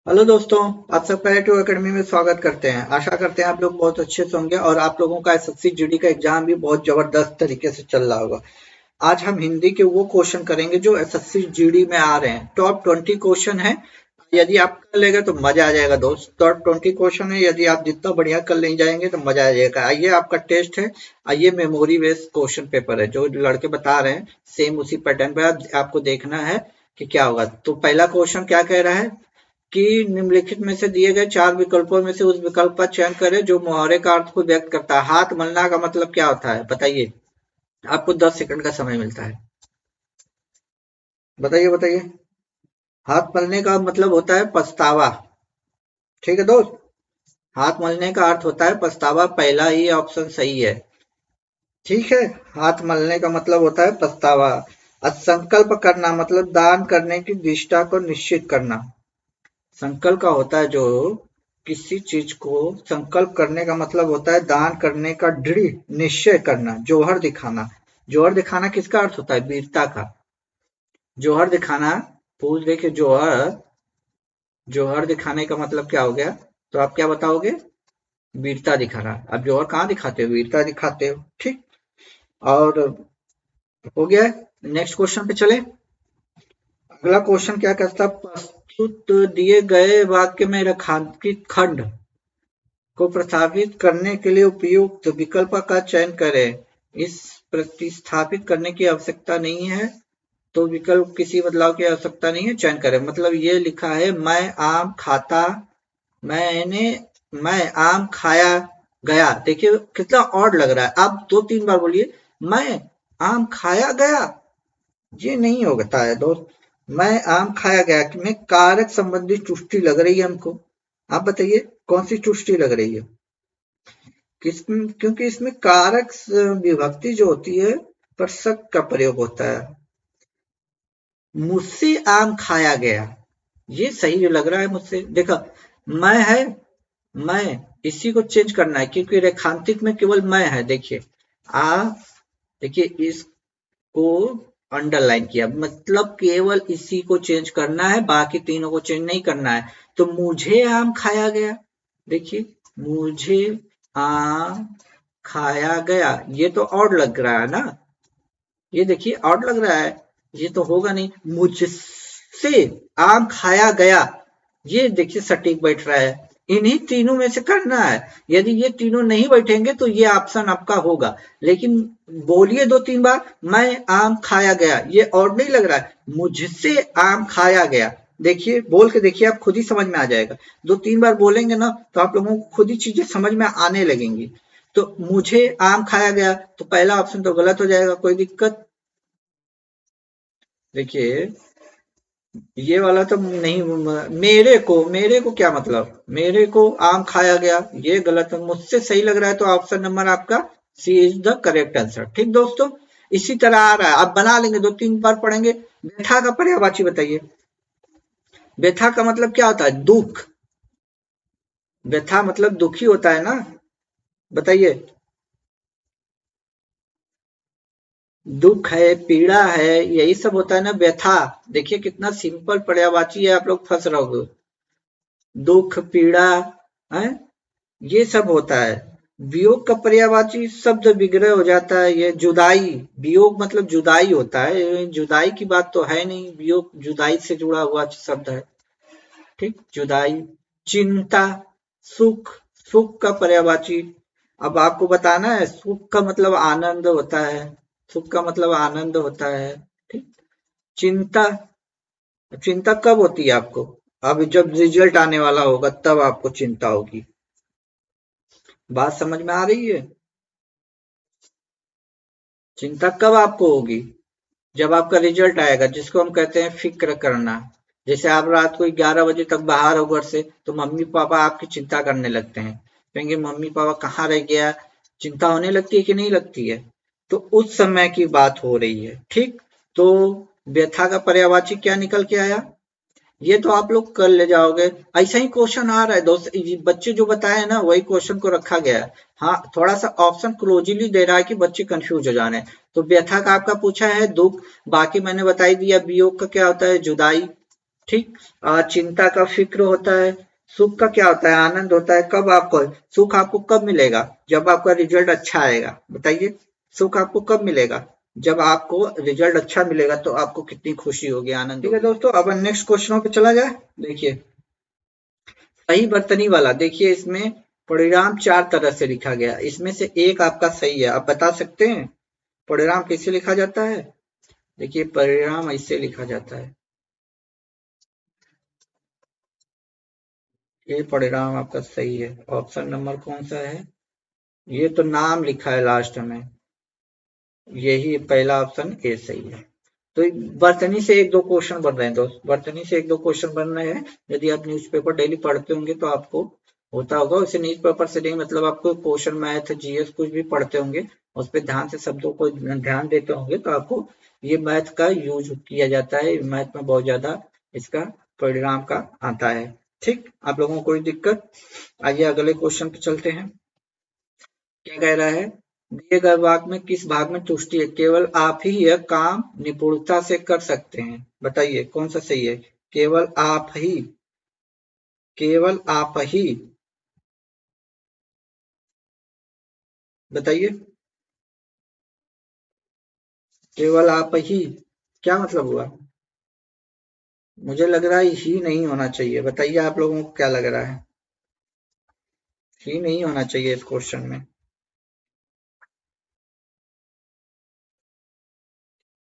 Hello दोस्तों। आप सबका A2 एकेडमी में स्वागत करते हैं। आशा करते हैं आप लोग बहुत अच्छे से होंगे और आप लोगों का एसएससी जीडी का एग्जाम भी बहुत जबरदस्त तरीके से चल रहा होगा। आज हम हिंदी के वो क्वेश्चन करेंगे जो एसएससी जीडी में आ रहे हैं। टॉप 20 क्वेश्चन है। यदि आप कर लेंगे तो मजा आ जाएगा दोस्त। टॉप 20 क्वेश्चन है, यदि आप जितना बढ़िया कर ले जाएंगे तो मजा आ जाएगा। आइए, आपका टेस्ट है। आइए, मेमोरी बेस्ड क्वेश्चन पेपर है जो लड़के बता रहे हैं, सेम उसी पैटर्न पे आपको देखना है कि क्या होगा। तो पहला क्वेश्चन क्या कह रहा है कि निम्नलिखित में से दिए गए 4 विकल्पों में से उस विकल्प का चयन करें जो मुहावरे का अर्थ को व्यक्त करता है। हाथ मलना का मतलब क्या होता है बताइए। आपको 10 सेकंड का समय मिलता है। बताइए बताइए। हाथ मलने का मतलब होता है पछतावा। ठीक है दोस्त। हाथ मलने का अर्थ होता है पछतावा। पहला ही ऑप्शन सही है। ठीक है। हाथ मलने का मतलब होता है पछतावा। संकल्प करना मतलब दान करने की दिशा को निश्चित करना। संकल्प का होता है जो किसी चीज को संकल्प करने का मतलब होता है दान करने का दृढ़ निश्चय करना। जौहर दिखाना। जौहर दिखाना किसका अर्थ होता है? वीरता का। जौहर दिखाना। पूछ दे कि जौहर जौहर दिखाने का मतलब क्या हो गया, तो आप क्या बताओगे? वीरता दिखाना। अब जौहर कहाँ दिखाते हो? वीरता दिखाते हो। ठीक। और हो गया। नेक्स्ट क्वेश्चन पे चले। अगला क्वेश्चन क्या कहता है? प्रस्तुत दिए गए वाक्य में रेखांकित खंड को प्रस्तावित करने के लिए उपयुक्त विकल्प का चयन करें। इस प्रतिस्थापित करने की आवश्यकता नहीं है, तो विकल्प किसी बदलाव की आवश्यकता नहीं है, चयन करें। मतलब ये लिखा है मैं आम खाता, मैंने मैं आम खाया गया। देखिए कितना ऑड लग रहा है। आप 2-3 बार बोलिए मैं आम खाया गया। ये नहीं होता है दोस्त। मैं आम खाया गया में कारक संबंधी तुष्टि लग रही है हमको। आप बताइए कौन सी तुष्टि लग रही है? क्योंकि इसमें कारक विभक्ति जो होती है पर शक का प्रयोग होता है। मुझसे आम खाया गया, ये सही जो लग रहा है मुझसे। देखो मैं है, मैं इसी को चेंज करना है क्योंकि रेखांकित में केवल मैं है। देखिए आ देखिए इसको अंडरलाइन किया, मतलब केवल इसी को चेंज करना है, बाकी तीनों को चेंज नहीं करना है। तो मुझे आम खाया गया। देखिए मुझे आम खाया गया, ये तो ऑड लग रहा है ना। ये देखिए ऑड लग रहा है, ये तो होगा नहीं। मुझसे आम खाया गया, ये देखिए सटीक बैठ रहा है। इन्हीं तीनों में से करना है। यदि ये तीनों नहीं बैठेंगे तो ये ऑप्शन आपका होगा। लेकिन बोलिए 2-3 बार मैं आम खाया गया, ये ऑड नहीं लग रहा है। मुझसे आम खाया गया, देखिए बोल के देखिए, आप खुद ही समझ में आ जाएगा। 2-3 बार बोलेंगे ना तो आप लोगों को खुद ही चीजें समझ में आने लगेंगी। तो मुझे आम खाया गया, तो पहला ऑप्शन तो गलत हो जाएगा। कोई दिक्कत? देखिए ये वाला तो नहीं। मेरे को क्या मतलब? मेरे को आम खाया गया, ये गलत है। मुझसे सही लग रहा है, तो ऑप्शन नंबर आपका सी इज द करेक्ट आंसर। ठीक दोस्तों। इसी तरह आ रहा है, आप बना लेंगे, 2-3 बार पढ़ेंगे। व्यथा का पर्यायवाची बताइए। व्यथा का मतलब क्या होता है? दुख। व्यथा मतलब दुखी होता है ना। बताइए। दुख है, पीड़ा है, यही सब होता है ना व्यथा। देखिए कितना सिंपल पर्यायवाची है, आप लोग फंस रहोगे। दुख, पीड़ा है, ये सब होता है। वियोग का पर्यायवाची शब्द विग्रह हो जाता है। ये जुदाई, वियोग मतलब जुदाई होता है। ये जुदाई की बात तो है नहीं, वियोग जुदाई से जुड़ा हुआ शब्द है। ठीक, जुदाई। चिंता, सुख, सुख का पर्यायवाची अब आपको बताना है। सुख का मतलब आनंद होता है। सुख का मतलब आनंद होता है। ठीक। चिंता, चिंता कब होती है आपको? अब जब रिजल्ट आने वाला होगा तब आपको चिंता होगी। बात समझ में आ रही है? चिंता कब आपको होगी? जब आपका रिजल्ट आएगा, जिसको हम कहते हैं फिक्र करना। जैसे आप रात को 11 बजे तक बाहर हो घर से, तो मम्मी पापा आपकी चिंता करने लगते हैं, कहेंगे मम्मी पापा कहाँ रह गया। चिंता होने लगती है कि नहीं लगती है? तो उस समय की बात हो रही है। ठीक। तो व्यथा का पर्यायवाची क्या निकल के आया? ये तो आप लोग कर ले जाओगे। ऐसा ही क्वेश्चन आ रहा है दोस्त, बच्चे जो बताए ना वही क्वेश्चन को रखा गया है। हाँ, थोड़ा सा ऑप्शन क्लोजली दे रहा है कि बच्चे कंफ्यूज हो जा रहे हैं। तो व्यथा का आपका पूछा है दुख, बाकी मैंने बता ही दिया। वियोग का क्या होता है? जुदाई। ठीक। चिंता का फिक्र होता है। सुख का क्या होता है? आनंद होता है। कब आपको सुख आपको कब मिलेगा? जब आपका रिजल्ट अच्छा आएगा। बताइए, सुख आपको कब मिलेगा? जब आपको रिजल्ट अच्छा मिलेगा तो आपको कितनी खुशी होगी, आनंद ठीक है होगी। दोस्तों, अब नेक्स्ट क्वेश्चनों पे चला जाए। देखिए, सही बर्तनी वाला, देखिए इसमें परिणाम चार तरह से लिखा गया, इसमें से एक आपका सही है। आप बता सकते हैं परिणाम कैसे लिखा जाता है? देखिए, परिणाम ऐसे लिखा जाता है। ये परिणाम आपका सही है। ऑप्शन नंबर कौन सा है? ये तो नाम लिखा है लास्ट में, यही पहला ऑप्शन ए सही है। तो बर्तनी से एक दो क्वेश्चन बन रहे हैं दोस्त, बर्तनी से एक दो क्वेश्चन बन रहे हैं। यदि आप न्यूज़पेपर डेली पढ़ते होंगे तो आपको होता होगा। उसे न्यूज़पेपर से नहीं मतलब, आपको क्वेश्चन मैथ जीएस कुछ भी पढ़ते होंगे, उस पर ध्यान से शब्दों को ध्यान देते होंगे तो आपको ये मैथ का यूज किया जाता है। मैथ में बहुत ज्यादा इसका परिणाम का आता है। ठीक, आप लोगों को कोई दिक्कत? आइए अगले क्वेश्चन पे चलते हैं। क्या कह रहा है? दिए गए वाक्य में किस भाग में तुष्टि है? केवल आप ही यह काम निपुणता से कर सकते हैं। बताइए कौन सा सही है? केवल आप ही, केवल आप ही, बताइए। केवल आप ही क्या मतलब हुआ? मुझे लग रहा है ही नहीं होना चाहिए। बताइए आप लोगों को क्या लग रहा है? ही नहीं होना चाहिए इस क्वेश्चन में।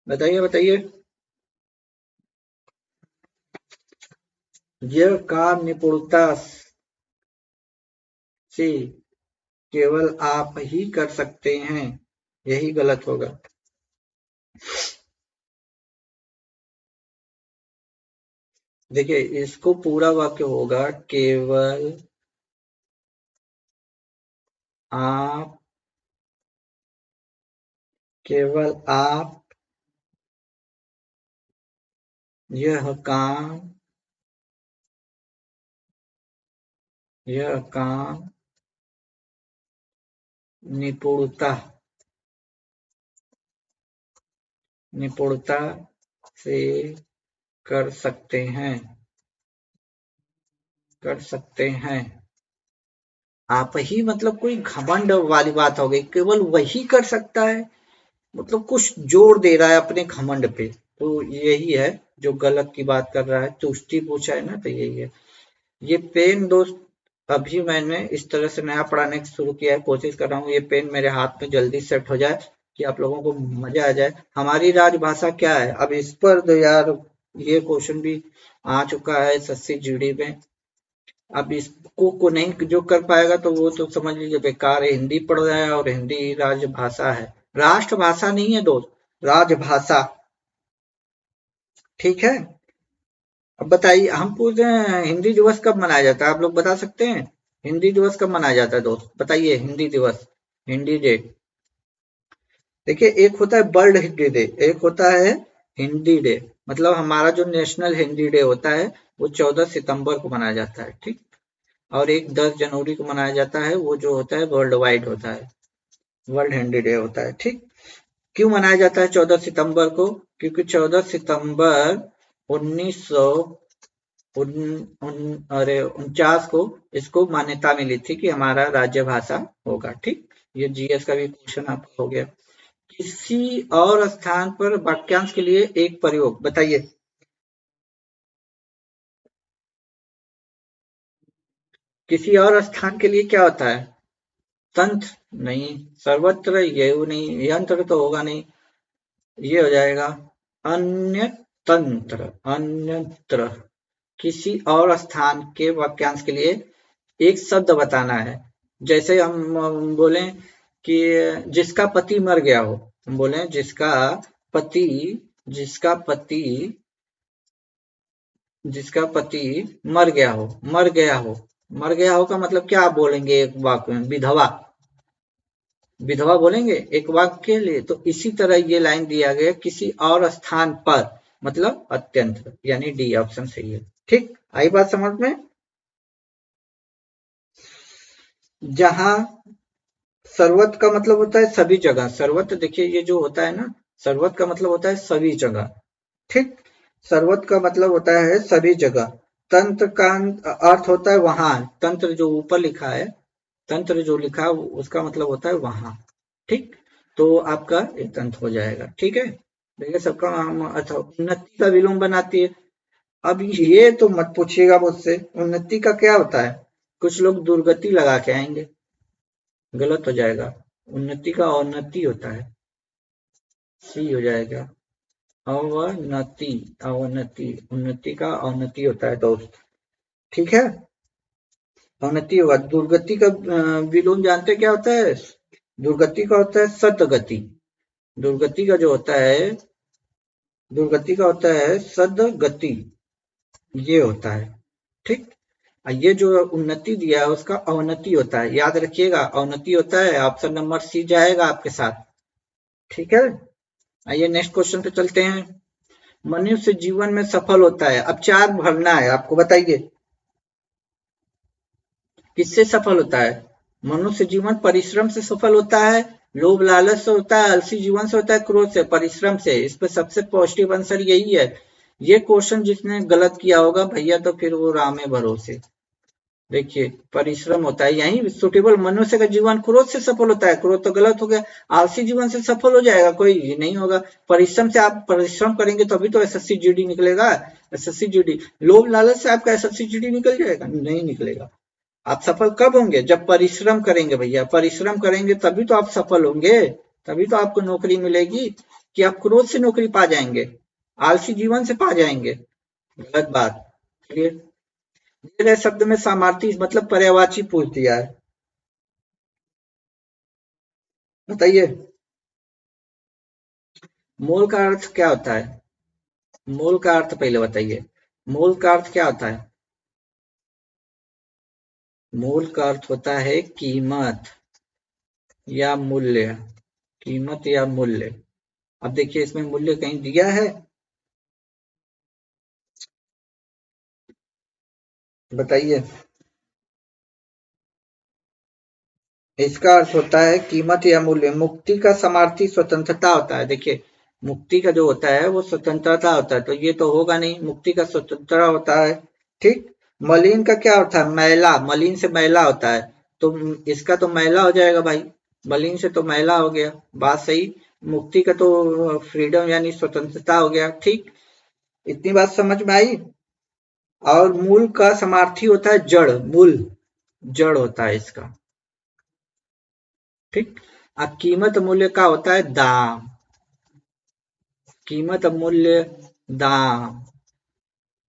बताइए बताइए। यह काम निपुणता से केवल आप ही कर सकते हैं, यही गलत होगा। देखिए, इसको पूरा वाक्य होगा, केवल आप, केवल आप यह काम, यह काम निपुणता, निपुणता से कर सकते हैं, कर सकते हैं। आप ही मतलब कोई घमंड वाली बात हो गई, केवल वही कर सकता है, मतलब कुछ जोर दे रहा है अपने घमंड पे, तो यही है जो गलत की बात कर रहा है। तुष्टि पूछा है ना, तो यही है। ये पेन दोस्त, अभी मैंने इस तरह से नया पढ़ाने शुरू किया है, कोशिश कर रहा हूँ ये पेन मेरे हाथ में जल्दी सेट हो जाए कि आप लोगों को मजा आ जाए। हमारी राजभाषा क्या है? अब इस पर तो यार ये क्वेश्चन भी आ चुका है एसएससी जीडी में। अब इसको को नहीं जो कर पाएगा तो वो तो समझ लीजिए बेकार है। हिंदी पढ़ रहा है और हिंदी राजभाषा है, राष्ट्रभाषा नहीं है दोस्त, राजभाषा। ठीक है। अब बताइए, हम पूछ रहे हैं हिंदी दिवस कब मनाया जाता है? आप लोग बता सकते हैं हिंदी दिवस कब मनाया जाता है दोस्त? बताइए हिंदी दिवस, हिंदी डे। देखिए, एक होता है वर्ल्ड हिंदी डे, एक होता है हिंदी डे। मतलब हमारा जो नेशनल हिंदी डे होता है वो 14 सितंबर को मनाया जाता है। ठीक। और एक 10 जनवरी को मनाया जाता है, वो जो होता है वर्ल्ड वाइड होता है, वर्ल्ड हिंदी डे होता है। ठीक। क्यों मनाया जाता है 14 सितंबर को? क्योंकि 14 सितंबर 1900 उन, अरे 49 को इसको मान्यता मिली थी कि हमारा राज्य भाषा होगा। ठीक। ये जीएस का भी क्वेश्चन आपका हो गया। किसी और स्थान पर वाक्यांश के लिए एक प्रयोग, बताइए। किसी और स्थान के लिए क्या होता है? तंत्र नहीं, सर्वत्र ये नहीं, यंत्र तो होगा नहीं, ये हो जाएगा अन्य तंत्र, अन्यत्र। किसी और स्थान के वाक्यांश के लिए एक शब्द बताना है। जैसे हम बोले कि जिसका पति मर गया हो, हम बोले पति जिसका पति जिसका पति मर गया हो, मर गया हो, मर गया हो का मतलब क्या आप बोलेंगे एक वाक्य में? विधवा, विधवा बोलेंगे एक वाक्य के लिए। तो इसी तरह ये लाइन दिया गया, किसी और स्थान पर मतलब अत्यंत, यानी डी ऑप्शन सही है। ठीक, आई बात समझ में? जहां सर्वत्र का मतलब होता है सभी जगह। सर्वत्र देखिए ये जो होता है ना, सर्वत्र का मतलब होता है सभी जगह। ठीक। सर्वत्र का मतलब होता है सभी जगह। तंत्र का अर्थ होता है वहां, तंत्र जो ऊपर लिखा है, तंत्र जो लिखा है उसका मतलब होता है वहां। ठीक, तो आपका एक तंत्र हो जाएगा। ठीक है, देखिए सबका अच्छा उन्नति का विलोम बनाती है। अब ये तो मत पूछिएगा मुझसे उन्नति का क्या होता है, कुछ लोग दुर्गति लगा के आएंगे, गलत हो जाएगा। उन्नति का अवनति होता है, सी हो जाएगा। अवनति, अवनति, उन्नति का अवनति होता है दोस्त। ठीक है, अवनति होगा। दुर्गति का विलोम जानते क्या होता है? दुर्गति का होता है सतगति। दुर्गति का जो होता है, दुर्गति का होता है सदगति, ये होता है। ठीक, ये जो उन्नति दिया है उसका अवनति होता है, याद रखिएगा अवनति होता है। ऑप्शन नंबर सी जाएगा आपके साथ। ठीक है, आइए नेक्स्ट क्वेश्चन पे चलते हैं। मनुष्य जीवन में सफल होता है, अब चार भरना है आपको, बताइए किससे सफल होता है? मनुष्य जीवन परिश्रम से सफल होता है, लोभ लालच से होता है, आलसी जीवन से होता है, क्रोध से, परिश्रम से। इस पे सबसे पॉजिटिव आंसर यही है। ये क्वेश्चन जिसने गलत किया होगा भैया तो फिर वो राम है भरोसे। देखिए परिश्रम होता है यही सुटेबल। मनुष्य का जीवन क्रोध से सफल होता है, क्रोध तो गलत हो गया। आलसी जीवन से सफल हो जाएगा कोई नहीं होगा। परिश्रम से आप परिश्रम करेंगे तभी तो एसएससी जीडी निकलेगा, एसएससी जीडी। लोभ लालच से आपका एसएससी जीडी निकल जाएगा? नहीं निकलेगा। आप सफल कब होंगे? जब परिश्रम करेंगे भैया, परिश्रम करेंगे तभी तो आप सफल होंगे, तभी तो आपको नौकरी मिलेगी। कि आप क्रोध से नौकरी पा जाएंगे, आलसी जीवन से पा जाएंगे, गलत बात। चलिए, दिए गए शब्द में सामर्थी मतलब पर्यायवाची पूछ दिया है, बताइए मूल का अर्थ क्या होता है? मूल का अर्थ पहले बताइए, मूल का अर्थ क्या होता है? मूल का अर्थ होता है कीमत या मूल्य, कीमत या मूल्य। अब देखिए इसमें मूल्य कहीं दिया है, बताइए। इसका अर्थ होता है कीमत या मूल्य। मुक्ति का समार्थी स्वतंत्रता होता है। देखिए मुक्ति का जो होता है वो स्वतंत्रता होता है, तो ये तो होगा नहीं, मुक्ति का स्वतंत्रता होता है। ठीक, मलिन का क्या होता है? मैला, मलिन से मैला होता है, तो इसका तो मैला हो जाएगा भाई, मलिन से तो मैला हो गया, बात सही। मुक्ति का तो फ्रीडम यानी स्वतंत्रता हो गया। ठीक, इतनी बात समझ में आई। और मूल का समार्थी होता है जड़, मूल जड़ होता है इसका। ठीक, अब कीमत मूल्य का होता है दाम, कीमत मूल्य दाम।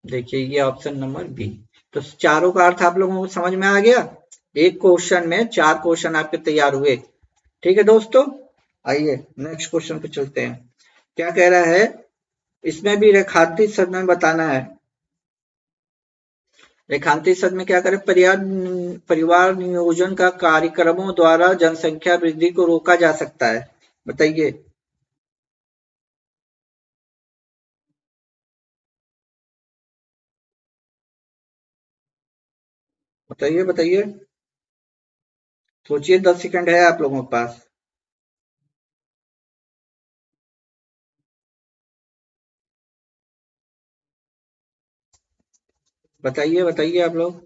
देखिए ये ऑप्शन नंबर बी। तो चारों का अर्थ आप लोगों को समझ में आ गया। एक क्वेश्चन में चार क्वेश्चन आपके तैयार हुए। ठीक है दोस्तों, आइए नेक्स्ट क्वेश्चन पे चलते हैं। क्या कह रहा है? इसमें भी रेखांकित शब्द में बताना है। रेखांकित शब्द में क्या करें? परिवार नियोजन का कार्यक्रमों द्वारा जनसंख्या वृद्धि को रोका जा सकता है, बताइए। बताइए बताइए, सोचिए 10 सेकंड है आप लोगों के पास। बताइए बताइए आप लोग।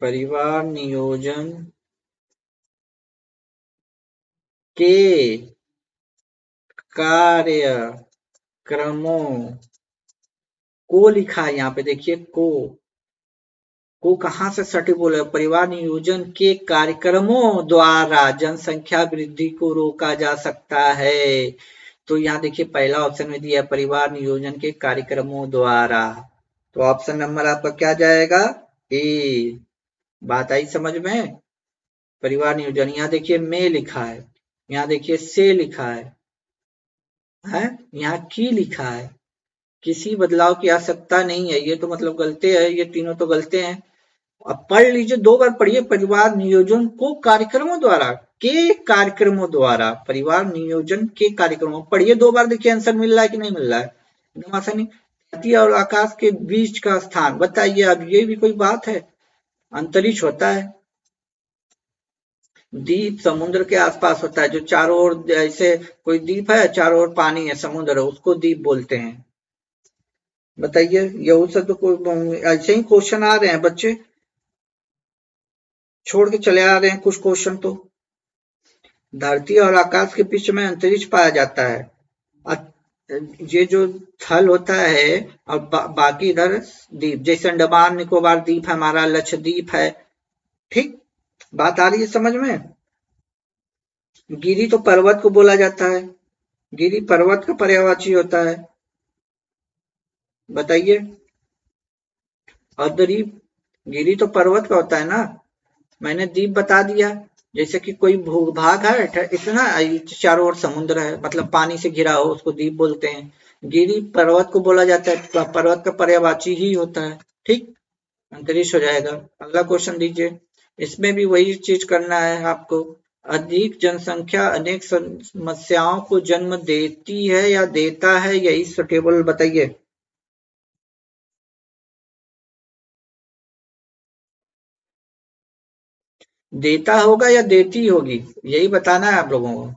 परिवार नियोजन के कार्यक्रमों को लिखा है यहाँ पे, देखिए को कहां से सटी बोले? परिवार नियोजन के कार्यक्रमों द्वारा जनसंख्या वृद्धि को रोका जा सकता है। तो यहाँ देखिए पहला ऑप्शन में दिया परिवार नियोजन के कार्यक्रमों द्वारा, तो ऑप्शन नंबर आपका क्या जाएगा? ए। बात आई समझ में? परिवार नियोजन, यहाँ देखिए में लिखा है, यहाँ देखिए से लिखा है यहाँ की लिखा है। किसी बदलाव की आवश्यकता नहीं है, ये तो मतलब गलते है, ये तीनों तो गलते हैं। अब पढ़ लीजिए, दो बार पढ़िए। परिवार नियोजन को कार्यक्रमों द्वारा, के कार्यक्रमों द्वारा, परिवार नियोजन के कार्यक्रमों पढ़िए दो बार, देखिए आंसर मिल रहा है कि नहीं मिल रहा है। एकदम आसानी। धरती और आकाश के बीच का स्थान बताइए। अब ये भी कोई बात है? अंतरिक्ष होता है। द्वीप समुद्र के आसपास होता है, जो चारों ओर ऐसे कोई द्वीप है, चारों ओर पानी है, समुद्र है, उसको द्वीप बोलते हैं। बताइए, यही सब तो कोई ऐसे ही क्वेश्चन आ रहे हैं बच्चे, छोड़ के चले आ रहे हैं कुछ क्वेश्चन तो। धरती और आकाश के बीच में अंतरिक्ष पाया जाता है। ये जो थल होता है और बाकी इधर द्वीप, जैसे अंडमान निकोबार द्वीप है, हमारा लक्षद्वीप है। ठीक, बात आ रही है समझ में। गिरी तो पर्वत को बोला जाता है, गिरी पर्वत का पर्यायवाची होता है। बताइए, और द्वीप, गिरी तो पर्वत का होता है ना, मैंने द्वीप बता दिया। जैसे कि कोई भूभाग है इतना, चारों ओर समुद्र है, मतलब पानी से घिरा हो, उसको द्वीप बोलते हैं। गिरी पर्वत को बोला जाता है, पर्वत का पर्यायवाची ही होता है। ठीक, अंतरिक्ष हो जाएगा। अगला क्वेश्चन दीजिए, इसमें भी वही चीज करना है आपको। अधिक जनसंख्या अनेक समस्याओं को जन्म देती है या देता है, यही सुटेबल बताइए। देता होगा या देती होगी, यही बताना है आप लोगों को।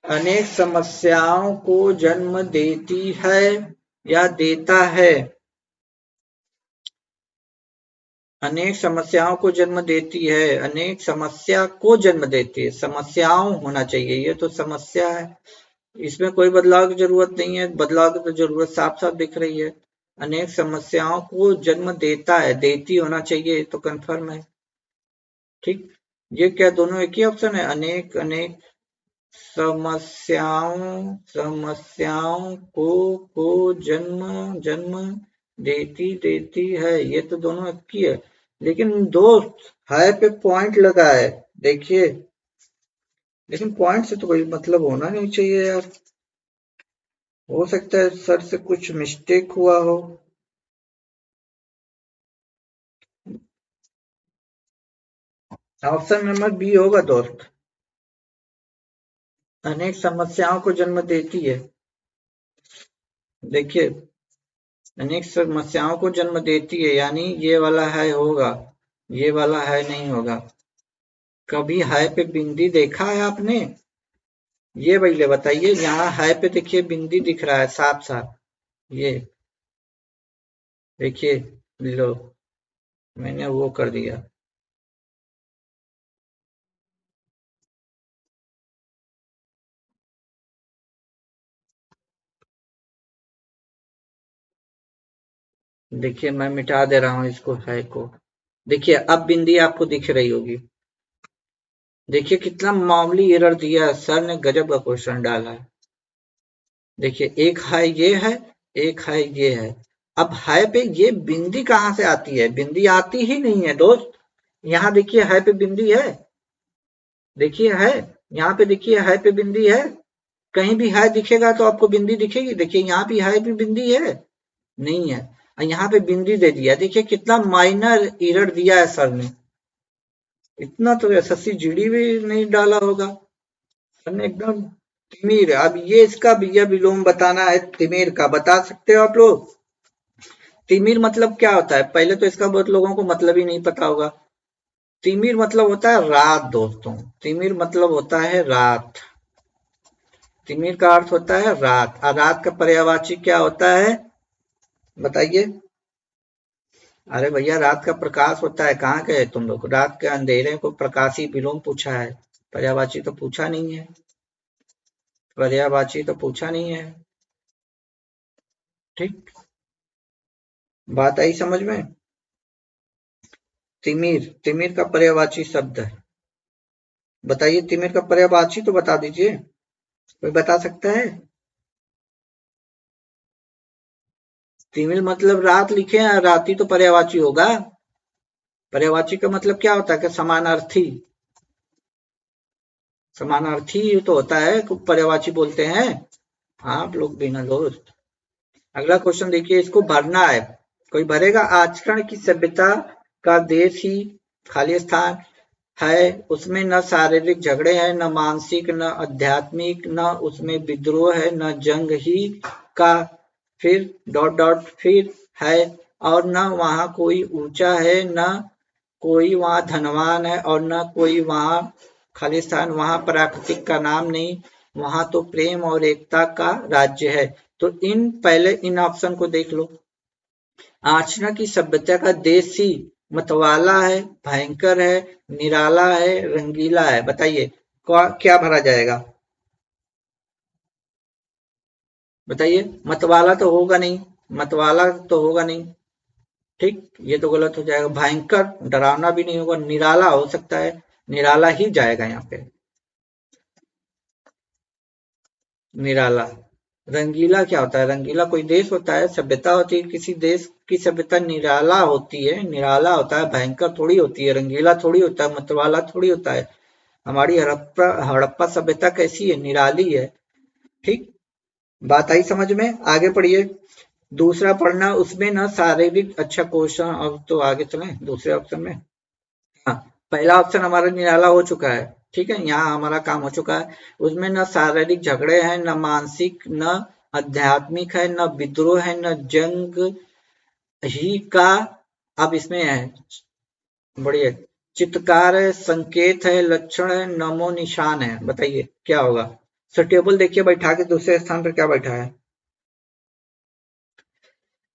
अनेक समस्याओं को जन्म देती है या देता है। अनेक समस्याओं को जन्म देती है, अनेक समस्या को जन्म देती है, समस्याओं होना चाहिए, ये तो समस्या है, इसमें कोई बदलाव की जरूरत नहीं है, बदलाव की तो जरूरत साफ साफ दिख रही है। अनेक समस्याओं को जन्म देता है, देती होना चाहिए तो कंफर्म है। ठीक, ये क्या दोनों एक ही ऑप्शन है, अनेक अनेक समस्याओं को जन्म जन्म देती देती है, ये तो दोनों एक ही है। लेकिन दोस्त है पे पॉइंट लगा है, देखिए, लेकिन पॉइंट से तो कोई मतलब होना नहीं चाहिए यार, हो सकता है सर से कुछ मिस्टेक हुआ हो। ऑप्शन नंबर बी होगा दोस्त, अनेक समस्याओं को जन्म देती है। देखिए, अनेक समस्याओं को जन्म देती है, यानी ये वाला है होगा, ये वाला है नहीं होगा। कभी है पे बिंदी देखा है आपने, ये पहले बताइए। यहाँ है पे देखिए बिंदी दिख रहा है साफ साफ, ये देखिए, लो मैंने वो कर दिया। देखिए, मैं मिटा दे रहा हूँ इसको, है को। देखिए, अब बिंदी आपको दिख रही होगी। देखिए कितना मामूली एरर दिया है सर ने, गजब का क्वेश्चन डाला है। देखिए, एक है ये है, एक है ये है। अब है पे ये बिंदी कहां से आती है, बिंदी आती ही नहीं है दोस्त। यहाँ देखिए है पे बिंदी है, देखिए है, यहाँ पे देखिए है पे बिंदी है, कहीं भी है दिखेगा तो आपको बिंदी दिखेगी। देखिए यहाँ भी है पे बिंदी है, नहीं है, यहाँ पे बिंदी दे दिया। देखिए कितना माइनर एरर दिया है सर ने, इतना तो एसएससी जीडी भी नहीं डाला होगा सर ने एकदम। तिमिर, अब ये इसका विया विलोम बताना है, तिमिर का बता सकते हो आप लोग। तिमिर मतलब क्या होता है, पहले तो इसका बहुत लोगों को मतलब ही नहीं पता होगा। तिमिर मतलब होता है रात दोस्तों, तिमिर मतलब होता है रात, तिमिर का अर्थ होता है रात। और रात का पर्यायवाची क्या होता है बताइए। अरे भैया, रात का प्रकाश होता है, कहाँ गए तुम लोग, रात के अंधेरे को प्रकाशी विलोम पूछा है, पर्यायवाची तो पूछा नहीं है, पर्यायवाची तो पूछा नहीं है। ठीक, बात आई समझ में। तिमिर, तिमिर का पर्यायवाची शब्द है, बताइए तिमिर का पर्यायवाची तो बता दीजिए, कोई बता सकता है। तिमिर मतलब रात लिखे हैं, राती तो पर्यायवाची होगा। पर्यायवाची का मतलब क्या होता है कि समानार्थी, समानार्थी तो होता है, पर्यायवाची बोलते हैं। आप लोग भी ना दोस्त। अगला क्वेश्चन देखिए, इसको भरना है, कोई भरेगा। आचरण की सभ्यता का देश ही खाली स्थान है, उसमें न शारीरिक झगड़े हैं, न मानसिक, न आध्यात्मिक, न उसमें विद्रोह है, न जंग ही का, फिर डॉट डॉट फिर है, और न वहां कोई ऊंचा है, न कोई वहां धनवान है और न कोई वहां खालिस्तान, वहां प्राकृतिक का नाम नहीं, वहां तो प्रेम और एकता का राज्य है। तो पहले इन ऑप्शन को देख लो। आचना की सभ्यता का देश ही मतवाला है, भयंकर है, निराला है, रंगीला है। बताइए क्या भरा जाएगा? बताइए। मतवाला तो होगा नहीं, मतवाला तो होगा नहीं, ठीक, ये तो गलत हो जाएगा। भयंकर, डरावना भी नहीं होगा। निराला हो सकता है, निराला ही जाएगा यहाँ पे, निराला। रंगीला क्या होता है? रंगीला कोई देश होता है, सभ्यता होती है, किसी देश की सभ्यता निराला होती है, निराला होता है, भयंकर थोड़ी होती है, रंगीला थोड़ी होता है, मतवाला थोड़ी होता है। हमारी हड़प्पा हड़प्पा सभ्यता कैसी है? निराली है। ठीक, बात आई समझ में? आगे पढ़िए। दूसरा पढ़ना, उसमें ना शारीरिक, अच्छा क्वेश्चन। अब तो आगे चलें दूसरे ऑप्शन में। हाँ, पहला ऑप्शन हमारा निराला हो चुका है, ठीक है, यहाँ हमारा काम हो चुका है। उसमें न शारीरिक झगड़े हैं, न मानसिक, न आध्यात्मिक है, न विद्रोह है, न जंग ही का। अब इसमें है बढ़िया, चित्कार है, संकेत है, लक्षण है, नमो निशान है। बताइए क्या होगा? टेबल देखिए बैठा के, दूसरे स्थान पर क्या बैठा है?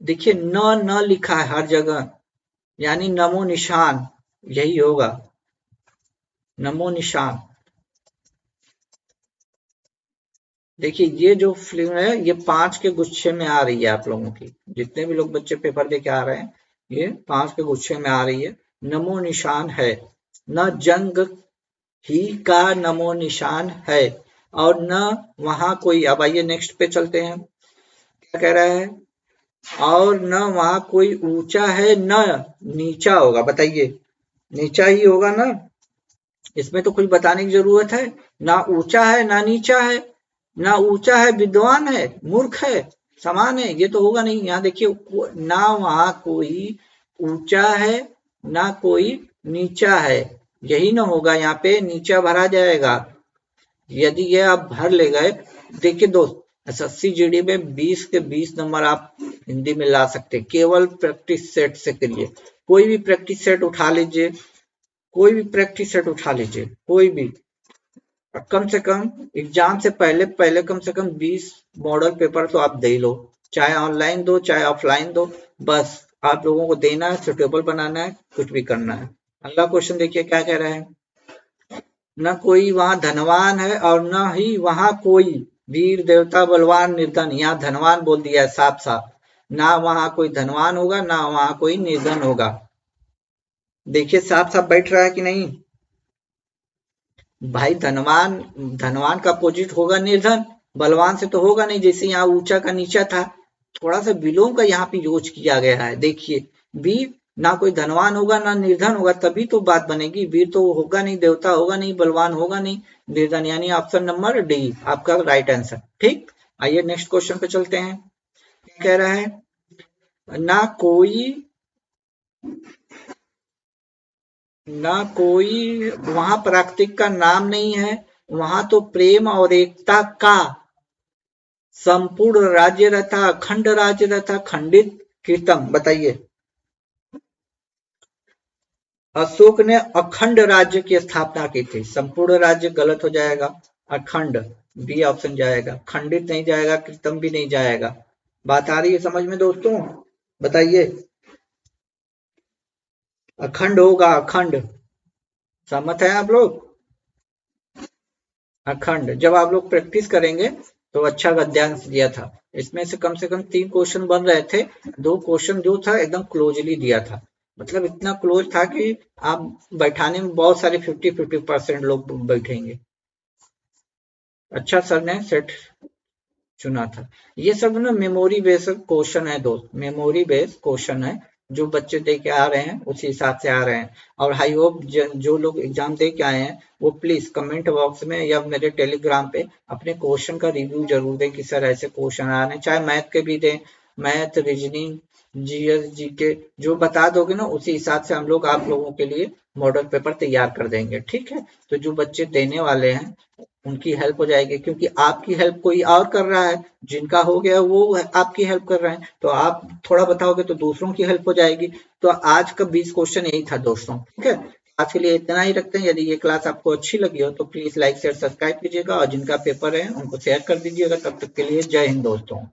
देखिए न लिखा है हर जगह, यानी नमो निशान, यही होगा, नमो निशान। देखिए ये जो फिल्म है, ये 5 के गुच्छे में आ रही है। आप लोगों की जितने भी लोग बच्चे पेपर दे के आ रहे हैं, ये 5 के गुच्छे में आ रही है। नमो निशान है, न जंग ही का नमो निशान है, और न वहां कोई। अब आइए नेक्स्ट पे चलते हैं, क्या कह रहा है? और न वहां कोई ऊंचा है, न नीचा होगा। बताइए, नीचा ही होगा ना, इसमें तो कुछ बताने की जरूरत है? ना ऊंचा है ना नीचा है, ना ऊंचा है विद्वान है, मूर्ख है, समान है, ये तो होगा नहीं। यहाँ देखिए, ना वहां कोई ऊंचा है ना कोई नीचा है, यही ना होगा, यहाँ पे नीचा भरा जाएगा। यदि ये आप भर ले गए, देखिए दोस्त, एसएससी जीडी में 20 के 20 नंबर आप हिंदी में ला सकते हैं, केवल प्रैक्टिस सेट से करिए। कोई भी प्रैक्टिस सेट उठा लीजिए, कोई भी प्रैक्टिस सेट उठा लीजिए, कोई भी, कम से कम एग्जाम से पहले पहले कम से कम 20 मॉडल पेपर तो आप दे लो, चाहे ऑनलाइन दो चाहे ऑफलाइन दो, बस आप लोगों को देना है, सुटेबल बनाना है, कुछ भी करना है। अगला क्वेश्चन देखिए क्या कह रहा है? न कोई वहां धनवान है और न ही वहां कोई वीर देवता बलवान निर्धन। यहाँ धनवान बोल दिया है साफ साफ, ना वहां कोई धनवान होगा ना वहां कोई निर्धन होगा। देखिए साफ साफ बैठ रहा है कि नहीं भाई? धनवान, धनवान का अपोजिट होगा निर्धन, बलवान से तो होगा नहीं। जैसे यहाँ ऊंचा का नीचा था, थोड़ा सा विलोम का यहाँ पे यूज किया गया है। देखिए वीर, ना कोई धनवान होगा ना निर्धन होगा, तभी तो बात बनेगी। वीर तो होगा नहीं, देवता होगा नहीं, बलवान होगा नहीं, निर्धन, यानी ऑप्शन नंबर डी आपका राइट आंसर। ठीक, आइए नेक्स्ट क्वेश्चन पे चलते हैं। क्या कह रहा है? ना कोई, ना कोई वहां प्राकृतिक का नाम नहीं है, वहां तो प्रेम और एकता का संपूर्ण राज्य रहता, अखंड राज्य रहता, खंडित कीर्तम। बताइए, अशोक ने अखंड राज्य की स्थापना की थी। संपूर्ण राज्य गलत हो जाएगा, अखंड बी ऑप्शन जाएगा, खंडित नहीं जाएगा, कीर्तम भी नहीं जाएगा। बात आ रही है समझ में दोस्तों? बताइए, अखंड होगा, अखंड। सहमत है आप लोग? अखंड। जब आप लोग प्रैक्टिस करेंगे तो अच्छा गद्यांश दिया था, इसमें से कम 3 क्वेश्चन बन रहे थे, 2 क्वेश्चन जो था एकदम क्लोजली दिया था, मतलब इतना क्लोज था कि आप बैठाने में बहुत सारे 50-50% लोग बैठेंगे। अच्छा सर ने सेट चुना था। ये सब ना मेमोरी बेस्ड क्वेश्चन है दोस्त, मेमोरी बेस्ड क्वेश्चन है, जो बच्चे दे के आ रहे हैं उसी हिसाब से आ रहे हैं। और आई होप जो लोग एग्जाम दे के आए हैं वो प्लीज कमेंट बॉक्स में या मेरे टेलीग्राम पे अपने क्वेश्चन का रिव्यू जरूर दें कि सर ऐसे क्वेश्चन आ रहे हैं, चाहे मैथ के भी दें, मैथ, रीजनिंग, जीएस जीके जो बता दोगे ना, उसी हिसाब से हम लोग आप लोगों के लिए मॉडल पेपर तैयार कर देंगे। ठीक है, तो जो बच्चे देने वाले हैं उनकी हेल्प हो जाएगी, क्योंकि आपकी हेल्प कोई और कर रहा है, जिनका हो गया वो आपकी हेल्प कर रहे हैं, तो आप थोड़ा बताओगे तो दूसरों की हेल्प हो जाएगी। तो आज का 20 क्वेश्चन यही था दोस्तों। ठीक है, आज के लिए इतना ही रखते हैं। यदि ये क्लास आपको अच्छी लगी हो तो प्लीज लाइक शेयर सब्सक्राइब कीजिएगा, और जिनका पेपर है उनको शेयर कर दीजिएगा। तब तक के लिए जय हिंद दोस्तों।